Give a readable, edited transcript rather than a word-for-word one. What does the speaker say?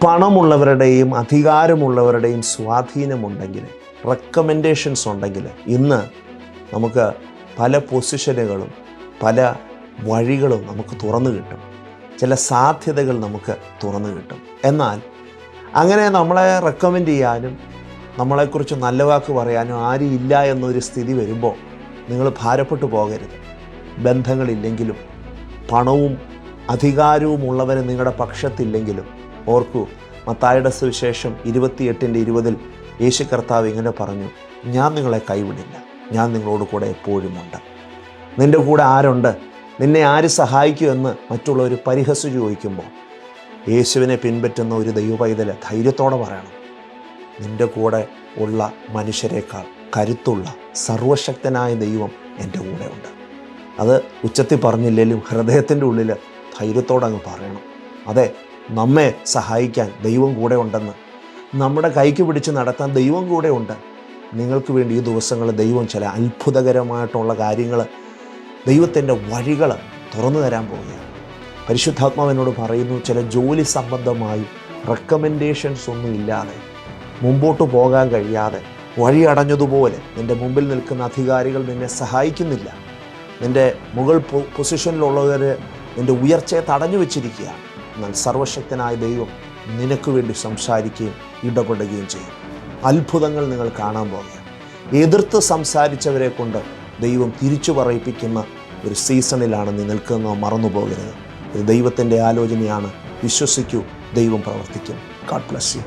പണമുള്ളവരുടെയും അധികാരമുള്ളവരുടെയും സ്വാധീനമുണ്ടെങ്കിൽ, recommendations ഉണ്ടെങ്കിൽ, ഇന്ന് നമുക്ക് പല പൊസിഷനുകളും പല വഴികളും നമുക്ക് തുറന്നു കിട്ടും. ചില സാധ്യതകൾ നമുക്ക് തുറന്നു കിട്ടും. എന്നാൽ അങ്ങനെ നമ്മളെ റെക്കമെൻഡ് ചെയ്യാനും നമ്മളെക്കുറിച്ച് നല്ല വാക്ക് പറയാനും ആരും ഇല്ല എന്നൊരു സ്ഥിതി വരുമ്പോൾ നിങ്ങൾ ഭാരപ്പെട്ടു പോകരുത്. ബന്ധങ്ങളില്ലെങ്കിലും പണവും അധികാരവും ഉള്ളവർ നിങ്ങളുടെ പക്ഷത്തില്ലെങ്കിലും ഓർക്കൂ, മത്തായിയുടെ സുവിശേഷം 28:20 യേശു കർത്താവ് ഇങ്ങനെ പറഞ്ഞു, ഞാൻ നിങ്ങളെ കൈവിടില്ല, ഞാൻ നിങ്ങളോട് കൂടെ എപ്പോഴുമുണ്ട്. നിൻ്റെ കൂടെ ആരുണ്ട്, നിന്നെ ആര് സഹായിക്കുമെന്ന് മറ്റുള്ളവർ പരിഹസിച്ച് ചോദിക്കുമ്പോൾ യേശുവിനെ പിൻപറ്റുന്ന ഒരു ദൈവപൈതൽ ധൈര്യത്തോടെ പറയണം, നിൻ്റെ കൂടെ ഉള്ള മനുഷ്യരെക്കാൾ കരുത്തുള്ള സർവശക്തനായ ദൈവം എൻ്റെ കൂടെ ഉണ്ട്. അത് ഉച്ചത്തിൽ പറഞ്ഞില്ലെങ്കിലും ഹൃദയത്തിൻ്റെ ഉള്ളിൽ ധൈര്യത്തോടെ അങ്ങ് പറയണം. അതെ, നമ്മെ സഹായിക്കാൻ ദൈവം കൂടെ ഉണ്ടെന്ന്, നമ്മുടെ കൈക്ക് പിടിച്ച് നടത്താൻ ദൈവം കൂടെ ഉണ്ട്. നിങ്ങൾക്ക് വേണ്ടി ഈ ദിവസങ്ങളിൽ ദൈവം ചില അത്ഭുതകരമായിട്ടുള്ള കാര്യങ്ങൾ, ദൈവത്തിൻ്റെ വഴികൾ തുറന്നു തരാൻ പോവുകയാണ്. പരിശുദ്ധാത്മാവിനോട് പറയുന്നു, ചില ജോലി സംബന്ധമായി റെക്കമെൻഡേഷൻസ് ഒന്നും ഇല്ലാതെ, മുമ്പോട്ട് പോകാൻ കഴിയാതെ വഴി അടഞ്ഞതുപോലെ നിൻ്റെ മുമ്പിൽ നിൽക്കുന്ന അധികാരികൾ നിന്നെ സഹായിക്കുന്നില്ല. നിൻ്റെ മുകൾ പൊസിഷനിലുള്ളവർ നിൻ്റെ ഉയർച്ചയെ തടഞ്ഞു വെച്ചിരിക്കുക. എന്നാൽ സർവശക്തനായ ദൈവം നിനക്ക് വേണ്ടി സംസാരിക്കുകയും ഇടപെടുകയും ചെയ്യും. അത്ഭുതങ്ങൾ നിങ്ങൾ കാണാൻ പോകുകയാണ്. എതിർത്ത് സംസാരിച്ചവരെ കൊണ്ട് ദൈവം തിരിച്ചു പറയിപ്പിക്കുന്ന ഒരു സീസണിലാണ് നീ നിൽക്കുന്നത്, മറന്നു പോകരുത്. ഇത് ദൈവത്തിൻ്റെ ആലോചനയാണ്. വിശ്വസിക്കൂ, ദൈവം പ്രവർത്തിക്കും. God bless you.